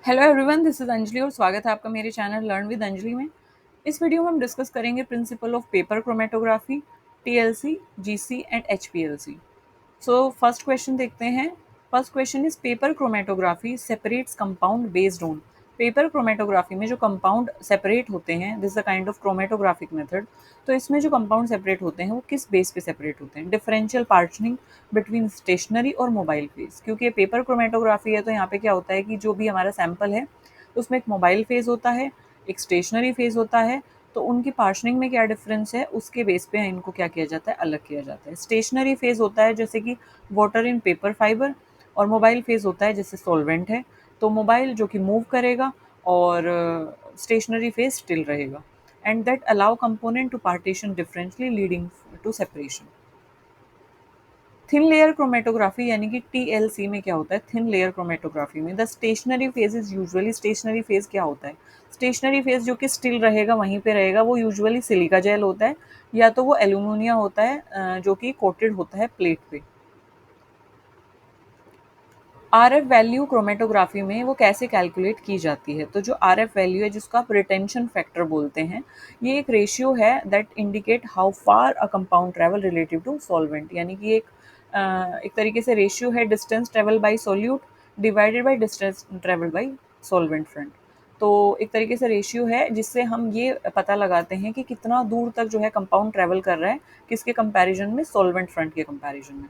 Hello everyone, this is Anjali और स्वागत है आपका मेरे चैनल लर्न विद अंजलि में। इस वीडियो में हम डिस्कस करेंगे principle of paper chromatography, TLC, GC and HPLC. So first question देखते हैं। First question is paper chromatography separates compound based on. Paper chromatography में जो कंपाउंड सेपरेट होते हैं, this the kind of chromatographic method. तो इसमें जो कंपाउंड सेपरेट होते हैं वो किस बेस पे सेपरेट होते हैं? डिफरेंशियल पार्चनिंग बिटवीन स्टेशनरी और मोबाइल फेज। क्योंकि ये पेपर क्रोमेटोग्राफी है तो यहाँ पे क्या होता है कि जो भी हमारा सैंपल है उसमें एक मोबाइल फेज होता है, एक स्टेशनरी फेज होता है। तो उनकी पार्शनिंग में क्या डिफरेंस है उसके बेस पे इनको क्या किया जाता है, अलग किया जाता है। स्टेशनरी फेज होता है जैसे कि वाटर इन पेपर फाइबर, और मोबाइल फेज होता है जैसे सॉल्वेंट है। तो मोबाइल जो कि मूव करेगा और स्टेशनरी फेज स्टिल रहेगा, and that allow component to partition differently leading to separation. Thin layer chromatography यानी कि टीएलसी में क्या होता है? थिन लेयर क्रोमेटोग्राफी में the stationary phase is usually, stationary phase क्या होता है? स्टेशनरी फेज जो कि स्टिल रहेगा, वहीं पे रहेगा, वो यूजुअली सिलिका जेल होता है या तो वो एल्यूमिनिया होता है जो कि कोटेड होता है प्लेट पे। आरएफ वैल्यू क्रोमेटोग्राफी में वो कैसे कैलकुलेट की जाती है? तो जो आरएफ वैल्यू है जिसको आप रिटेंशन फैक्टर बोलते हैं, ये एक रेशियो है that indicate how far a compound travel relative to solvent. यानी कि एक तरीके से रेशियो है distance travel by solute divided by distance travel by solvent front. तो एक तरीके से रेशियो है जिससे हम ये पता लगाते हैं कि कितना दूर तक जो है कंपाउंड ट्रेवल कर रहा है, किसके कंपैरिजन में? सॉल्वेंट फ्रंट के कंपैरिजन में।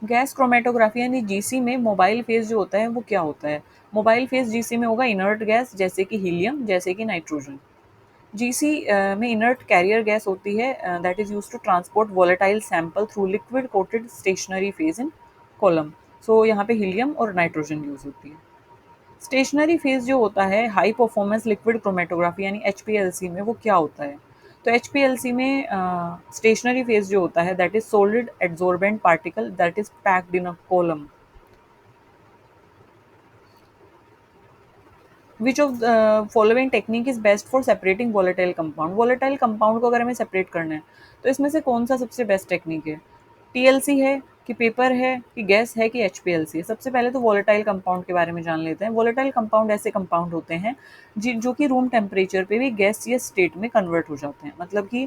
गैस क्रोमेटोग्राफी यानी जीसी में मोबाइल फेज जो होता है वो क्या होता है? मोबाइल फेज जीसी में होगा इनर्ट गैस, जैसे कि हीलियम, जैसे कि नाइट्रोजन। जीसी में इनर्ट कैरियर गैस होती है that is use to transport volatile sample through liquid coated stationary phase in column. So यहाँ पे हीलियम और नाइट्रोजन यूज होती है। स्टेशनरी फेज जो होता है हाई परफॉर्मेंस लिक्विड क्रोमेटोग्राफी यानी एचपीएलसी में, वो क्या होता है? तो एचपीएलसी में स्टेशनरी फेज जो होता है that is solid adsorbent particle that is packed in a column. Which of following technique is best for separating volatile compound? Volatile compound को अगर हमें सेपरेट करना है तो इसमें से कौन सा सबसे बेस्ट टेक्निक है? टीएलसी है कि पेपर है कि गैस है कि एचपीएलसी है? सबसे पहले तो वोलेटाइल कंपाउंड के बारे में जान लेते हैं। वोलेटाइल कंपाउंड ऐसे कंपाउंड होते हैं जो कि रूम टेम्परेचर पे भी गैसियस स्टेट में कन्वर्ट हो जाते हैं। मतलब कि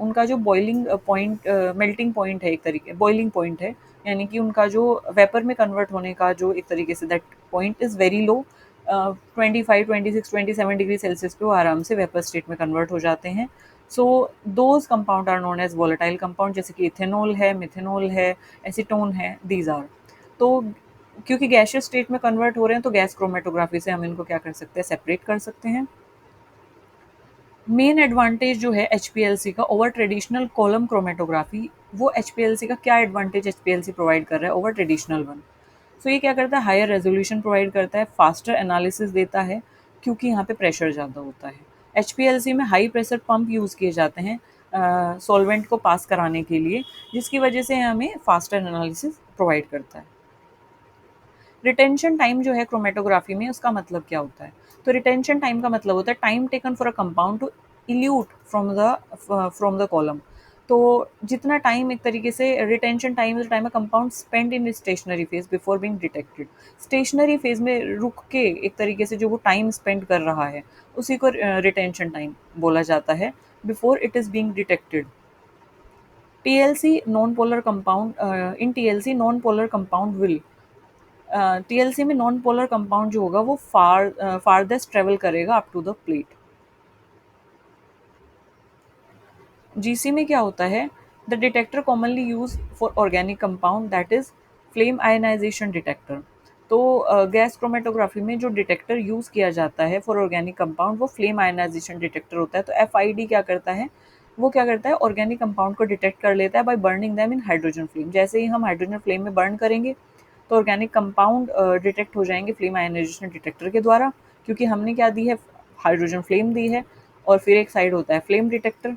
उनका जो बॉइलिंग पॉइंट, मेल्टिंग पॉइंट है, एक तरीके बॉइलिंग पॉइंट है, यानी कि उनका जो वेपर में कन्वर्ट होने का जो एक तरीके say that point is very low. 25, 26, 27 degree Celsius पे वो आराम से वेपर स्टेट में कन्वर्ट हो जाते हैं। So those compound are known as volatile compound, जैसे कि इथेनॉल है, मिथेनॉल है, एसीटोन है, दीज आर। तो क्योंकि गैशियस स्टेट में कन्वर्ट हो रहे हैं तो गैस क्रोमेटोग्राफी से हम इनको क्या कर सकते हैं, सेपरेट कर सकते हैं। मेन एडवांटेज जो है एचपीएलसी का ओवर ट्रेडिशनल कॉलम क्रोमेटोग्राफी, वो एचपीएलसी का क्या एडवांटेज एचपीएलसी प्रोवाइड कर रहा है ओवर ट्रेडिशनल वन? सो ये क्या करता है, हायर रेजोल्यूशन प्रोवाइड करता है, फास्टर एनालिसिस देता है क्योंकि यहाँ पे प्रेशर ज़्यादा होता है। एचपीएलसी में हाई प्रेशर पंप यूज़ किए जाते हैं सॉल्वेंट को पास कराने के लिए, जिसकी वजह से हमें फास्टर एनालिसिस प्रोवाइड करता है। रिटेंशन टाइम जो है क्रोमेटोग्राफी में, उसका मतलब क्या होता है? तो रिटेंशन टाइम का मतलब होता है time taken for a compound to elute from the column. तो जितना टाइम, एक तरीके से retention time is time a compound spend in stationary phase before being detected. Stationary phase में रुक के एक तरीके से जो वो टाइम स्पेंड कर रहा है उसी को रिटेंशन टाइम बोला जाता है, before it is being detected. TLC non polar compound, in TLC non polar compound will, TLC में नॉन पोलर कंपाउंड जो होगा वो फारदेस्ट ट्रेवल करेगा up to the plate. GC में क्या होता है? The detector commonly use for organic compound that is flame ionization detector. तो गैस क्रोमेटोग्राफी में जो डिटेक्टर यूज किया जाता है फॉर ऑर्गेनिक कंपाउंड वो फ्लेम आयनाइजेशन डिटेक्टर होता है। तो एफआईडी क्या करता है, वो क्या करता है, ऑर्गेनिक कंपाउंड को डिटेक्ट कर लेता है by burning them in hydrogen flame. जैसे ही हम हाइड्रोजन फ्लेम में बर्न करेंगे तो ऑर्गेनिक कंपाउंड डिटेक्ट हो जाएंगे फ्लेम आयनाइजेशन डिटेक्टर के द्वारा, क्योंकि हमने क्या दी है, हाइड्रोजन फ्लेम दी है। और फिर एक साइड होता है फ्लेम डिटेक्टर,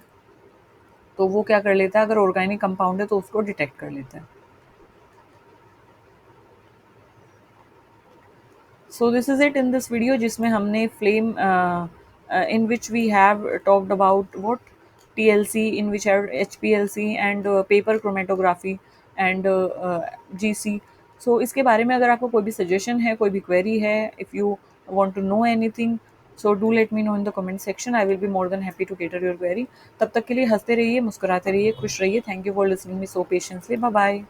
तो वो क्या कर लेता है, अगर ऑर्गेनिक कंपाउंड है तो उसको डिटेक्ट कर लेता है। So this is it in this video, जिसमें हमने flame in which we have talked about what TLC, in which have HPLC and paper chromatography and GC. So इसके बारे में अगर आपको कोई भी सजेशन है, कोई भी क्वेरी है, if you want to know anything, so do let me know in the comment section. I will be more than happy to cater your query. तब तक के लिए हंसते रहिए, मुस्कुराते रहिए, खुश रहिए। Thank you for listening me so patiently. Bye bye.